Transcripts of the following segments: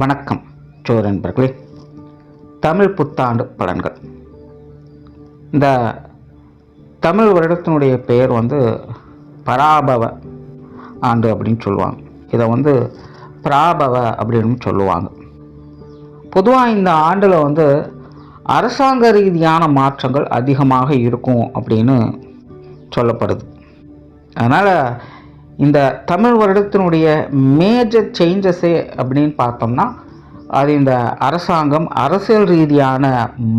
வணக்கம் நண்பர்களே. தமிழ் புத்தாண்டு பலன்கள். இந்த தமிழ் வருடத்தினுடைய பெயர் பராபவ ஆண்டு அப்படின்னு சொல்லுவாங்க. இதை பிராபவ அப்படின்னு சொல்லுவாங்க. பொதுவாக இந்த ஆண்டில் அரசாங்க ரீதியான மாற்றங்கள் அதிகமாக இருக்கும் அப்படின்னு சொல்லப்படுது. அதனால் இந்த தமிழ் வருடத்தினுடைய மேஜர் சேஞ்சஸே அப்படின்னு பார்த்தோம்னா அது இந்த அரசாங்கம் அரசியல் ரீதியான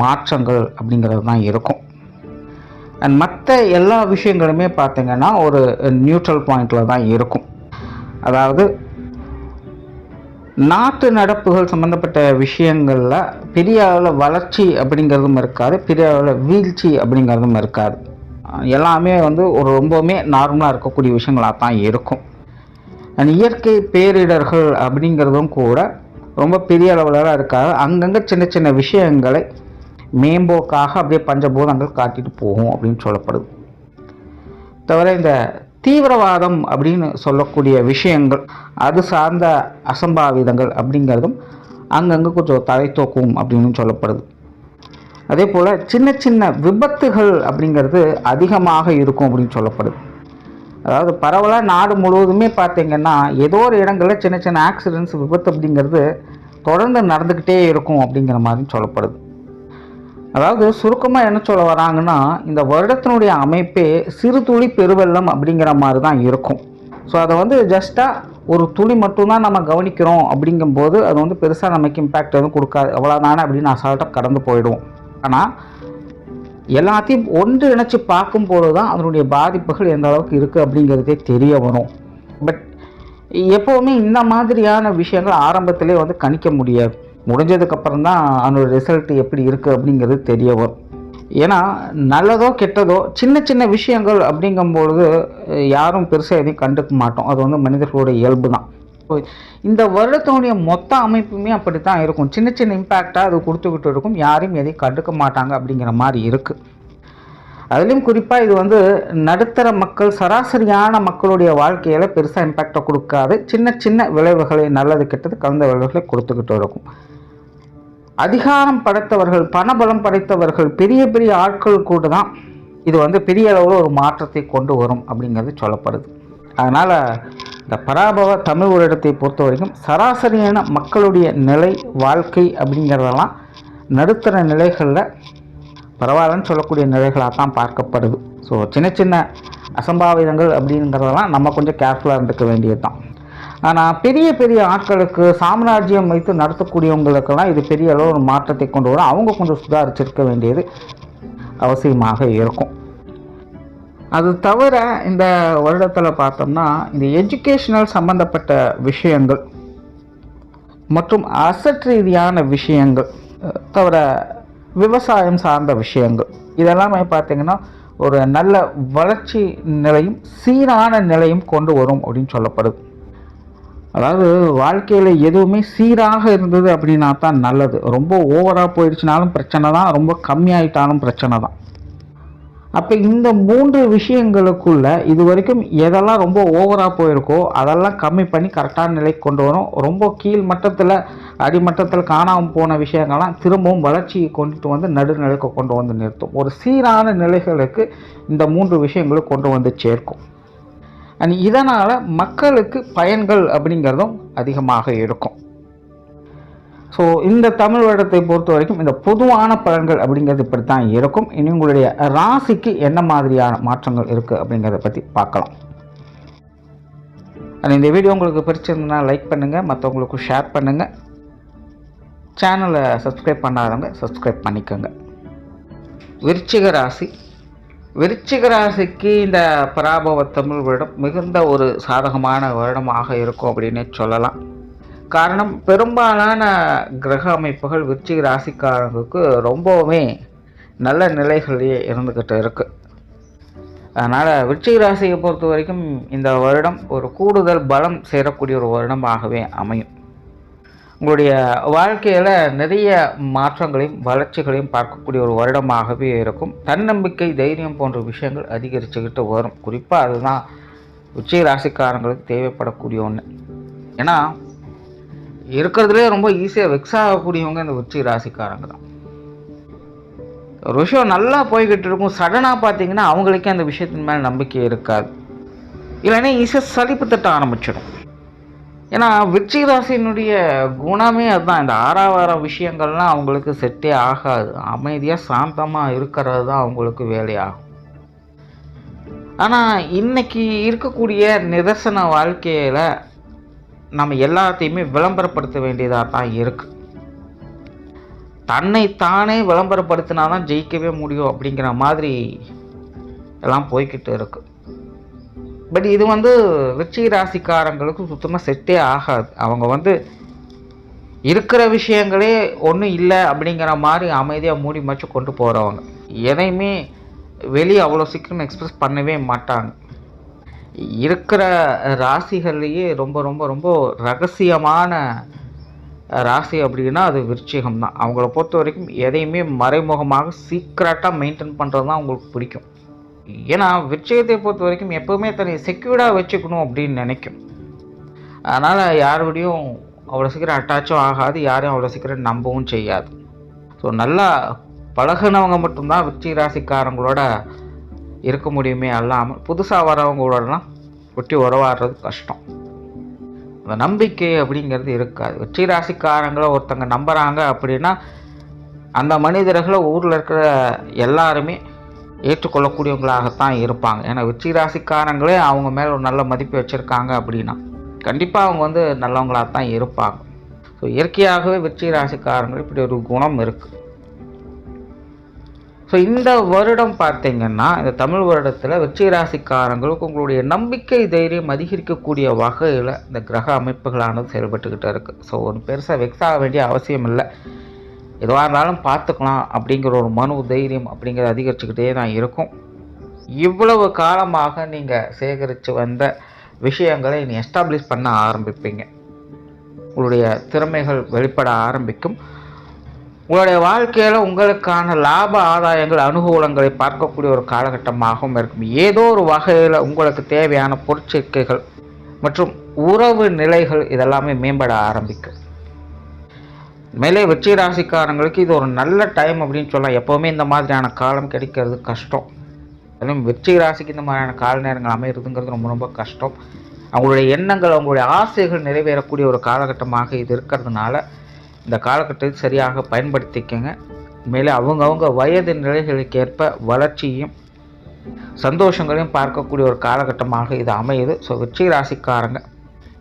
மாற்றங்கள் அப்படிங்கிறது தான் இருக்கும். அண்ட் மற்ற எல்லா விஷயங்களுமே பார்த்திங்கன்னா ஒரு நியூட்ரல் பாயிண்டில் தான் இருக்கும். அதாவது நாட்டு நடப்புகள் சம்மந்தப்பட்ட விஷயங்களில் பெரிய அளவில் வளர்ச்சி அப்படிங்கிறதும் இருக்காது, பெரிய அளவில் வீழ்ச்சி அப்படிங்கிறதும் இருக்காது. எல்லாமே ஒரு ரொம்பவுமே நார்மலாக இருக்கக்கூடிய விஷயங்களாக தான் இருக்கும். அண்ட் இயற்கை பேரிடர்கள் அப்படிங்கிறதும் கூட ரொம்ப பெரிய அளவில் இருக்காது. அங்கங்கே சின்ன சின்ன விஷயங்களை மேம்போக்காக அப்படியே பஞ்சபூதங்கள் காட்டிட்டு போகும் அப்படின்னு சொல்லப்படுது. தவிர இந்த தீவிரவாதம் அப்படின்னு சொல்லக்கூடிய விஷயங்கள், அது சார்ந்த அசம்பாவிதங்கள் அப்படிங்கிறதும் அங்கங்கே கொஞ்சம் தலை தூக்கும் அப்படின்னு சொல்லப்படுது. அதே போல் சின்ன சின்ன விபத்துகள் அப்படிங்கிறது அதிகமாக இருக்கும் அப்படின்னு சொல்லப்படுது. அதாவது பரவலாக நாடு முழுவதுமே பார்த்திங்கன்னா ஏதோ ஒரு இடங்களில் சின்ன சின்ன ஆக்சிடென்ட்ஸ், விபத்து அப்படிங்கிறது தொடர்ந்து நடந்துக்கிட்டே இருக்கும் அப்படிங்கிற மாதிரி சொல்லப்படுது. அதாவது சுருக்கமாக என்ன சொல்ல வராங்கன்னா, இந்த வருடத்தினுடைய அமைப்பே சிறு துளி பெருவெள்ளம் அப்படிங்கிற மாதிரி தான் இருக்கும். ஸோ அதை ஜஸ்ட்டாக ஒரு துளி மட்டும்தான் நம்ம கவனிக்கிறோம் அப்படிங்கும்போது அது பெருசாக நமக்கு இம்பேக்ட் எதுவும் கொடுக்காது, அவ்வளோதானே அப்படின்னு அசால்ட்டாக கடந்து போயிடுவோம். ஆனால் எல்லாத்தையும் ஒன்று இணைச்சி பார்க்கும்போது தான் அதனுடைய பாதிப்புகள் எந்த அளவுக்கு இருக்குது அப்படிங்கிறதே தெரிய வரும். பட் எப்போவுமே இந்த மாதிரியான விஷயங்கள் ஆரம்பத்திலே கணிக்க முடியாது. முடிஞ்சதுக்கப்புறம் தான் அதனோட ரிசல்ட் எப்படி இருக்குது அப்படிங்கிறது தெரிய வரும். ஏன்னா நல்லதோ கெட்டதோ சின்ன சின்ன விஷயங்கள் அப்படிங்கும்பொழுது யாரும் பெருசாக எதையும் கண்டுக்க மாட்டோம். அது மனிதர்களுடைய இயல்பு தான். இந்த வருடத்தினுடைய மொத்த அமைப்புமே அப்படி தான் இருக்கும். சின்ன சின்ன இம்பேக்டாக அது கொடுத்துக்கிட்டு இருக்கும், யாரையும் எதையும் கண்டுக்க மாட்டாங்க அப்படிங்கிற மாதிரி இருக்குது. அதுலேயும் குறிப்பாக இது நடுத்தர மக்கள், சராசரியான மக்களுடைய வாழ்க்கையில் பெருசாக இம்பேக்டை கொடுக்காது. சின்ன சின்ன விளைவுகளை, நல்லது கெட்டது கலந்த விளைவுகளை கொடுத்துக்கிட்டு இருக்கும். அதிகாரம் படைத்தவர்கள், பணபலம் படைத்தவர்கள், பெரிய பெரிய ஆட்கள் கூட தான் இது பெரிய அளவில் ஒரு மாற்றத்தை கொண்டு வரும் அப்படிங்கிறது சொல்லப்படுது. அதனால் இந்த பராபவ தமிழ் வருடத்தை பொறுத்த வரைக்கும் சராசரியான மக்களுடைய நிலை, வாழ்க்கை அப்படிங்கிறதெல்லாம் நடுத்தர நிலைகளில் பரவாயில்லன்னு சொல்லக்கூடிய நிலைகளாக தான் பார்க்கப்படுது. ஸோ சின்ன சின்ன அசம்பாவிதங்கள் அப்படிங்கிறதெல்லாம் நம்ம கொஞ்சம் கேர்ஃபுல்லாக இருந்துக்க வேண்டியது தான். ஆனால் பெரிய பெரிய ஆட்களுக்கு, சாம்ராஜ்யம் வைத்து நடத்தக்கூடியவங்களுக்கெல்லாம் இது பெரிய அளவு ஒரு மாற்றத்தை கொண்டு வரும். அவங்க கொஞ்சம் சுதாரிச்சிருக்க வேண்டியது அவசியமாக இருக்கும். அது தவிர இந்த வருடத்தில் பார்த்தோம்னா இந்த எஜுகேஷனல் சம்பந்தப்பட்ட விஷயங்கள் மற்றும் அசட் ரீதியான விஷயங்கள், தவிர விவசாயம் சார்ந்த விஷயங்கள், இதெல்லாமே பார்த்திங்கன்னா ஒரு நல்ல வளர்ச்சி நிலையும் சீரான நிலையும் கொண்டு வரும் அப்படின்னு சொல்லப்படுது. அதாவது வாழ்க்கையில் எதுவுமே சீராக இருந்தது அப்படின்னா தான் நல்லது. ரொம்ப ஓவராக போயிடுச்சுனாலும் பிரச்சனை தான், ரொம்ப கம்மியாயிட்டாலும் பிரச்சனை தான். அப்போ இந்த 3 விஷயங்களுக்குள்ள இது வரைக்கும் எதெல்லாம் ரொம்ப ஓவராக போயிருக்கோ அதெல்லாம் கம்மி பண்ணி கரெக்டான நிலைக்கு கொண்டு வரும். ரொம்ப கீழ் மட்டத்தில், அடிமட்டத்தில் காணாமல் போன விஷயங்கள்லாம் திரும்பவும் வளர்ச்சியை கொண்டுட்டு நடுநிலைக்கு கொண்டு நிறுத்தும். ஒரு சீரான நிலைகளுக்கு இந்த 3 விஷயங்களும் கொண்டு சேர்க்கும். அண்ட் இதனால் மக்களுக்கு பயன்கள் அப்படிங்கிறதும் அதிகமாக இருக்கும். ஸோ இந்த தமிழ் வருடத்தை பொறுத்த வரைக்கும் இந்த பொதுவான பலன்கள் அப்படிங்கிறது இப்படி தான் இருக்கும். இனி உங்களுடைய ராசிக்கு என்ன மாதிரியான மாற்றங்கள் இருக்குது அப்படிங்கிறத பற்றி பார்க்கலாம். இந்த வீடியோ உங்களுக்கு பிடிச்சிருந்ததுன்னா லைக் பண்ணுங்கள், மற்றவங்களுக்கு ஷேர் பண்ணுங்கள். சேனலை சப்ஸ்கிரைப் பண்ணாதவங்க சப்ஸ்கிரைப் பண்ணிக்கோங்க. விருச்சிக ராசி. விருச்சிக ராசிக்கு இந்த பராபவ தமிழ் வருடம் மிகுந்த ஒரு சாதகமான வருடமாக இருக்கும் அப்படின்னு சொல்லலாம். காரணம், பெரும்பாலான கிரக அமைப்புகள் விருச்சிக ராசிக்காரங்களுக்கு ரொம்பவுமே நல்ல நிலைகளிலே இருந்துக்கிட்டு இருக்குது. அதனால் விருச்சிக ராசியை பொறுத்த வரைக்கும் இந்த வருடம் ஒரு கூடுதல் பலம் சேரக்கூடிய ஒரு வருடமாகவே அமையும். உங்களுடைய வாழ்க்கையில் நிறைய மாற்றங்களையும் வளர்ச்சிகளையும் பார்க்கக்கூடிய ஒரு வருடமாகவே இருக்கும். தன்னம்பிக்கை, தைரியம் போன்ற விஷயங்கள் அதிகரிச்சுக்கிட்டு வரும். குறிப்பாக அதுதான் விருச்சிக ராசிக்காரங்களுக்கு தேவைப்படக்கூடிய ஒன்று. ஏன்னா இருக்கிறதுலே ரொம்ப ஈஸியாக வெக்ஸ் ஆகக்கூடியவங்க இந்த விருச்சிக ராசிக்காரங்க தான். ஒரு விஷயம் நல்லா போய்கிட்டு இருக்கும், சடனாக பார்த்தீங்கன்னா அவங்களுக்கே அந்த விஷயத்தின் மேலே நம்பிக்கை இருக்காது, இல்லைன்னா ஈஸியாக சலிப்பு தட்ட ஆரம்பிச்சிடும். ஏன்னா விருச்சிக ராசியினுடைய குணமே அதுதான். இந்த ஆறாவார விஷயங்கள்லாம் அவங்களுக்கு செட்டே ஆகாது. அமைதியாக சாந்தமாக இருக்கிறது தான் அவங்களுக்கு வேலையாகும். ஆனால் இன்னைக்கு இருக்கக்கூடிய நிதர்சன வாழ்க்கையில் நம்ம எல்லாத்தையுமே விளம்பரப்படுத்த வேண்டியதாக தான் இருக்குது. தன்னை தானே விளம்பரப்படுத்தினா தான் ஜெயிக்கவே முடியும் அப்படிங்கிற மாதிரி எல்லாம் போய்கிட்டு இருக்கு. பட் இது விருச்சிக ராசிக்காரங்களுக்கு சுத்தமாக செட்டே ஆகாது. அவங்க இருக்கிற விஷயங்களே ஒன்றும் இல்லை அப்படிங்கிற மாதிரி அமைதியாக மூடி மறைச்சு கொண்டு போகிறவங்க. எதையுமே வெளியே அவ்வளோ சீக்கிரம் எக்ஸ்பிரஸ் பண்ணவே மாட்டாங்க. இருக்கிற ராசிகள்லேயே ரொம்ப ரொம்ப ரொம்ப ரகசியமான ராசி அப்படின்னா அது விருச்சிகம் தான். அவங்கள பொறுத்த வரைக்கும் எதையுமே மறைமுகமாக சீக்ரெட்டாக மெயின்டைன் பண்ணுறது தான் அவங்களுக்கு பிடிக்கும். ஏன்னா விருச்சிகத்தை பொறுத்த வரைக்கும் எப்போவுமே தன்னை செக்யூர்டாக வச்சுக்கணும் அப்படின்னு நினைக்கும். அதனால் யாரோடையும் அவ்வளோ சீக்கிரம் அட்டாச்சும் ஆகாது, யாரையும் அவ்வளோ சீக்கிரம் நம்பவும் செய்யாது. ஸோ நல்லா பழகினவங்க மட்டும்தான் விருச்சிக ராசிக்காரங்களோட இருக்க முடியுமே அல்லாமல் புதுசாக வரவங்களோடலாம் ஒட்டி உறவாடுறது கஷ்டம். அந்த நம்பிக்கை அப்படிங்கிறது இருக்காது. விருச்சிக ராசிக்காரங்களை ஒருத்தங்க நம்புகிறாங்க அப்படின்னா அந்த மனிதர்களை ஊரில் இருக்கிற எல்லாருமே ஏற்றுக்கொள்ளக்கூடியவங்களாகத்தான் இருப்பாங்க. ஏன்னா விருச்சிக ராசிக்காரங்களே அவங்க மேலே ஒரு நல்ல மதிப்பு வச்சுருக்காங்க அப்படின்னா கண்டிப்பாக அவங்க நல்லவங்களாக தான் இருப்பாங்க. ஸோ இயற்கையாகவே விருச்சிக ராசிக்காரங்கள் இப்படி ஒரு குணம் இருக்குது. ஸோ இந்த வருடம் பார்த்திங்கன்னா இந்த தமிழ் வருடத்தில் விருச்சிக ராசிக்காரங்களுக்கு உங்களுடைய நம்பிக்கை தைரியம் அதிகரிக்கக்கூடிய வகையில் இந்த கிரக அமைப்புகளானது செயல்பட்டுக்கிட்டு இருக்குது. ஸோ ஒரு பெருசாக வெக்ஸ் ஆக வேண்டிய அவசியம் இல்லை. எதுவாக இருந்தாலும் பார்த்துக்கலாம் அப்படிங்கிற ஒரு மனு தைரியம் அப்படிங்கிறது அதிகரிச்சுக்கிட்டே தான் இருக்கும். இவ்வளவு காலமாக நீங்கள் சேகரித்து வந்த விஷயங்களை நீ எஸ்டாப்ளிஷ் பண்ண ஆரம்பிப்பீங்க. உங்களுடைய திறமைகள் வெளிப்பட ஆரம்பிக்கும். உங்களுடைய வாழ்க்கையில் உங்களுக்கான லாப ஆதாயங்கள் அனுகூலங்களை பார்க்கக்கூடிய ஒரு காலகட்டமாகவும் இருக்கும். ஏதோ ஒரு வகையில் உங்களுக்கு தேவையான பொருட்சேர்க்கைகள் மற்றும் உறவு நிலைகள் இதெல்லாமே மேம்பட ஆரம்பிக்கும். மேலே விருச்சிக ராசிக்காரங்களுக்கு இது ஒரு நல்ல டைம் அப்படின்னு சொல்லலாம். எப்போவுமே இந்த மாதிரியான காலம் கிடைக்கிறது கஷ்டம். அதுவும் விருச்சிக ராசிக்கு இந்த மாதிரியான கால நேரங்கள் அமைகிறதுங்கிறது ரொம்ப ரொம்ப கஷ்டம். அவங்களுடைய எண்ணங்கள் அவங்களுடைய ஆசைகள் நிறைவேறக்கூடிய ஒரு காலகட்டமாக இது இருக்கிறதுனால இந்த காலகட்டத்தை சரியாக பயன்படுத்திக்கங்க. மேலே அவங்கவுங்க வயது நிலைகளுக்கு ஏற்ப வளர்ச்சியும் சந்தோஷங்களையும் பார்க்கக்கூடிய ஒரு காலகட்டமாக இது அமையுது. ஸோ விருச்சிக ராசிக்காரங்க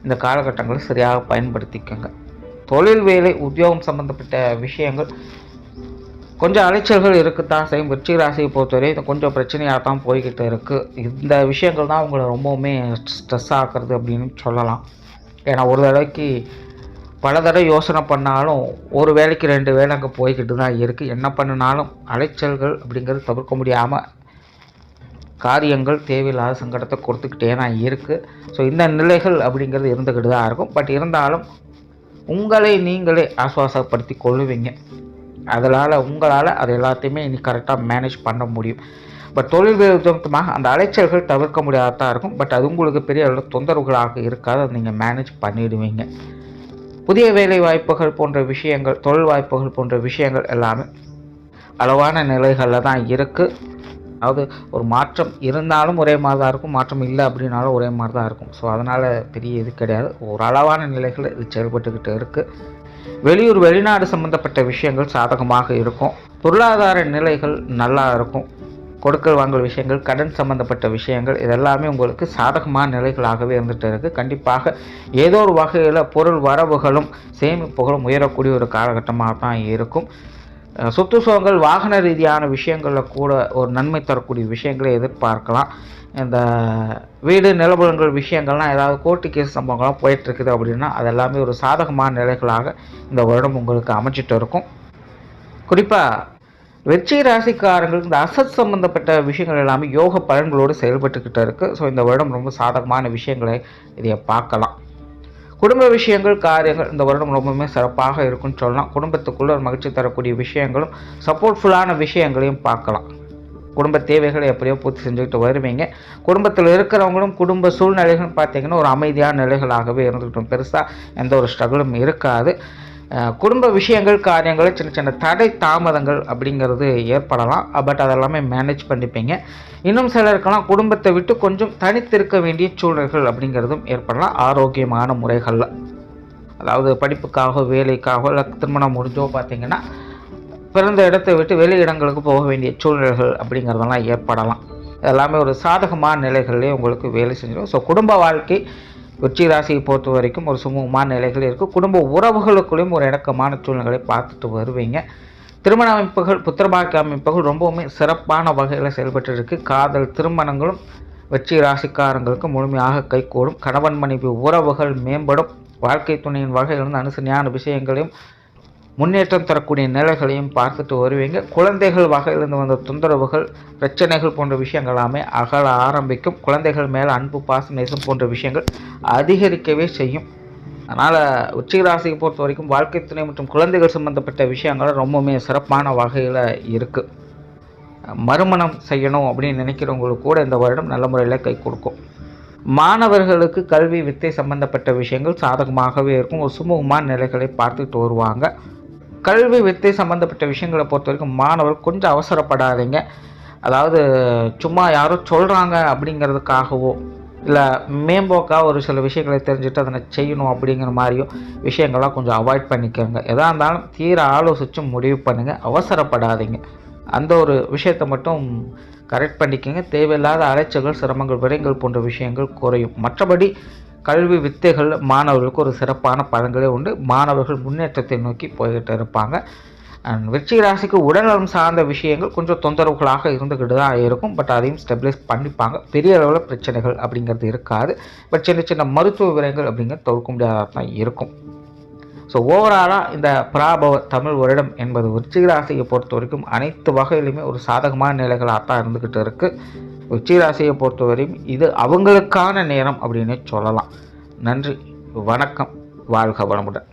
இந்த காலகட்டங்களை சரியாக பயன்படுத்திக்கங்க. தொழில் வேலை உத்தியோகம் சம்மந்தப்பட்ட விஷயங்கள் கொஞ்சம் அலைச்சல்கள் இருக்குத்தான் செய்யும். விருச்சிக ராசியை பொறுத்தவரை இது கொஞ்சம் பிரச்சனையாக தான் போய்கிட்டு இருக்குது. இந்த விஷயங்கள் தான் உங்களை ரொம்பவுமே ஸ்ட்ரெஸ் ஆக்குறது அப்படின்னு சொல்லலாம். ஏன்னா ஒரு தடவைக்கு பல தடவை யோசனை பண்ணாலும் ஒரு வேலைக்கு 2 வேலை அங்கே போய்கிட்டு தான் இருக்குது. என்ன பண்ணினாலும் அலைச்சல்கள் அப்படிங்கிறது தவிர்க்க முடியாமல் காரியங்கள் தேவையில்லாத சங்கடத்தை கொடுத்துக்கிட்டே தான் இருக்குது. ஸோ இந்த நிலைகள் அப்படிங்கிறது இருந்துக்கிட்டு தான் இருக்கும். பட் இருந்தாலும் உங்களை நீங்களே ஆசுவாசப்படுத்தி கொள்ளுவீங்க. உங்களால் அது எல்லாத்தையுமே இனி கரெக்டாக மேனேஜ் பண்ண முடியும். பட் தொழில் உத்தியோகமாக அந்த அலைச்சல்கள் தவிர்க்க முடியாதான் இருக்கும். பட் அது உங்களுக்கு பெரிய அளவு தொந்தரவுகளாக இருக்காது. அதை நீங்கள் மேனேஜ் பண்ணிவிடுவீங்க. புதிய வேலை வாய்ப்புகள் போன்ற விஷயங்கள், தொழில் வாய்ப்புகள் போன்ற விஷயங்கள் எல்லாமே அளவான நிலைகளில் தான் இருக்குது. அதாவது ஒரு மாற்றம் இருந்தாலும் ஒரே மாதிரி தான் இருக்கும், மாற்றம் இல்லை அப்படின்னாலும் ஒரே மாதிரி தான் இருக்கும். ஸோ அதனால் பெரிய இது கிடையாது. ஒரு அளவான நிலைகள் இது செயல்பட்டுக்கிட்டு இருக்குது. வெளியூர் வெளிநாடு சம்மந்தப்பட்ட விஷயங்கள் சாதகமாக இருக்கும். பொருளாதார நிலைகள் நல்லா இருக்கும். கொடுக்கல் வாங்கல் விஷயங்கள், கடன் சம்மந்தப்பட்ட விஷயங்கள் இதெல்லாமே உங்களுக்கு சாதகமான நிலைகளாகவே இருந்துகிட்டு இருக்குது. கண்டிப்பாக ஏதோ ஒரு வகையில் பொருள் வரவுகளும் சேமிப்புகளும் உயரக்கூடிய ஒரு காலகட்டமாக தான் இருக்கும். சொத்து சுகங்கள் வாகன ரீதியான விஷயங்களில் கூட ஒரு நன்மை தரக்கூடிய விஷயங்களை எதிர்பார்க்கலாம். இந்த வீடு நிலபுலங்கள் விஷயங்கள்லாம் ஏதாவது கோர்ட்டு கேஸ் சம்பவங்கள்லாம் போயிட்டுருக்குது அப்படின்னா அதெல்லாமே ஒரு சாதகமான நிலைகளாக இந்த வருடம் உங்களுக்கு அமைச்சிட்டு இருக்கும். குறிப்பாக விருச்சிக ராசிக்காரங்களுக்கு இந்த அசத் சம்பந்தப்பட்ட விஷயங்கள் எல்லாமே யோக பலன்களோடு செயல்பட்டுக்கிட்டு இருக்குது. ஸோ இந்த வருடம் ரொம்ப சாதகமான விஷயங்களை இதை பார்க்கலாம். குடும்ப விஷயங்கள், காரியங்கள் இந்த வருடம் ரொம்பவுமே சிறப்பாக இருக்குன்னு சொல்லலாம். குடும்பத்துக்குள்ள ஒரு மகிழ்ச்சி தரக்கூடிய விஷயங்களும் சப்போர்ட்ஃபுல்லான விஷயங்களையும் பார்க்கலாம். குடும்ப தேவைகளை எப்படியோ பூர்த்தி செஞ்சுக்கிட்டு வருவீங்க. குடும்பத்தில் இருக்கிறவங்களும் குடும்ப சூழ்நிலைகள் பார்த்திங்கன்னா ஒரு அமைதியான நிலைகளாகவே இருந்துக்கிட்டோம். பெருசாக எந்த ஒரு ஸ்ட்ரகிளும் இருக்காது. குடும்ப விஷயங்கள் காரியங்கள் சின்ன சின்ன தடை தாமதங்கள் அப்படிங்கிறது ஏற்படலாம். பட் அதெல்லாமே மேனேஜ் பண்ணிப்பீங்க. இன்னும் சிலருக்கெல்லாம் குடும்பத்தை விட்டு கொஞ்சம் தனித்திருக்க வேண்டிய சூழல்கள் அப்படிங்கிறதும் ஏற்படலாம் ஆரோக்கியமான முறைகளில். அதாவது படிப்புக்காக வேலைக்காக இல்லை திருமணம் முடிஞ்சோ பார்த்திங்கன்னா பிறந்த இடத்தை விட்டு வெளி இடங்களுக்கு போக வேண்டிய சூழ்நிலைகள் அப்படிங்கிறதெல்லாம் ஏற்படலாம். எல்லாமே ஒரு சாதகமான நிலைகளிலே உங்களுக்கு வேலை செஞ்சிடும். ஸோ குடும்ப வாழ்க்கை விருச்சிக ராசியை பொறுத்த வரைக்கும் ஒரு சுமூகமான நிலைகள் இருக்குது. குடும்ப உறவுகளுக்குள்ளேயும் ஒரு இணக்கமான சூழ்நிலைகளை பார்த்துட்டு வருவீங்க. திருமண அமைப்புகள் புத்திரபாக்கிய அமைப்புகள் ரொம்பவுமே சிறப்பான வகையில் செயல்பட்டு இருக்குது. காதல் திருமணங்களும் விருச்சிக ராசிக்காரங்களுக்கு முழுமையாக கைகூடும். கணவன் மனைவி உறவுகள் மேம்படும். வாழ்க்கை துணையின் வகையிலிருந்து அனுசரணையான விஷயங்களையும் முன்னேற்றம் தரக்கூடிய நிலைகளையும் பார்த்துட்டு வருவீங்க. குழந்தைகள் வகையிலிருந்து வந்த தொந்தரவுகள் பிரச்சனைகள் போன்ற விஷயங்கள் எல்லாமே அகல ஆரம்பிக்கும். குழந்தைகள் மேலே அன்பு பாசம் நேசம் போன்ற விஷயங்கள் அதிகரிக்கவே செய்யும். அதனால் விருச்சிக ராசியை பொறுத்த வரைக்கும் வாழ்க்கை துணை மற்றும் குழந்தைகள் சம்பந்தப்பட்ட விஷயங்கள் ரொம்பவுமே சிறப்பான வகையில் இருக்குது. மறுமணம் செய்யணும் அப்படின்னு நினைக்கிறவங்களுக்கு கூட இந்த வருடம் நல்ல முறையில் கை கொடுக்கும். மாணவர்களுக்கு கல்வி வித்தை சம்பந்தப்பட்ட விஷயங்கள் சாதகமாகவே இருக்கும். ஒரு சுமூகமான நிலைகளை பார்த்துட்டு வருவாங்க. கல்வி வித்தை சம்மந்தப்பட்ட விஷயங்களை பொறுத்த வரைக்கும் மாணவர்கள் கொஞ்சம் அவசரப்படாதீங்க. அதாவது சும்மா யாரோ சொல்கிறாங்க அப்படிங்கிறதுக்காகவோ இல்லை மேம்போக்காக ஒரு சில விஷயங்களை தெரிஞ்சுட்டு அதனை செய்யணும் அப்படிங்கிற மாதிரியோ விஷயங்கள்லாம் கொஞ்சம் அவாய்ட் பண்ணிக்கோங்க. எதாக இருந்தாலும் தீர ஆலோசித்து முடிவு பண்ணுங்கள். அவசரப்படாதீங்க. அந்த ஒரு விஷயத்தை மட்டும் கரெக்ட் பண்ணிக்கோங்க. தேவையில்லாத அலைச்சல்கள் சிரமங்கள் விரைங்கள் போன்ற விஷயங்கள் குறையும். மற்றபடி கல்வி வித்தைகள் மாணவர்களுக்கு ஒரு சிறப்பான பலன்களே உண்டு. மாணவர்கள் முன்னேற்றத்தை நோக்கி போய்கிட்டு இருப்பாங்க. விருச்சிக ராசிக்கு உடல்நலம் சார்ந்த விஷயங்கள் கொஞ்சம் தொந்தரவுகளாக இருந்துக்கிட்டு தான் இருக்கும். பட் அதையும் ஸ்டெபிலைஸ் பண்ணிப்பாங்க. பெரிய அளவில் பிரச்சனைகள் அப்படிங்கிறது இருக்காது. பட் சின்ன சின்ன மருத்துவ விவரங்கள் அப்படிங்கிறது தவிர்க்க முடியாத தான் இருக்கும். ஸோ ஓவராலாக இந்த பராபவ தமிழ் வருடம் என்பது விருச்சிக ராசியை பொறுத்த வரைக்கும் அனைத்து வகையிலுமே ஒரு சாதகமான நிலைகளாக தான் இருந்துக்கிட்டு இருக்குது. விருச்சிக ராசியை பொறுத்தவரையும் இது அவங்களுக்கான நேரம் அப்படின்னு சொல்லலாம். நன்றி, வணக்கம், வாழ்க வளமுடன்.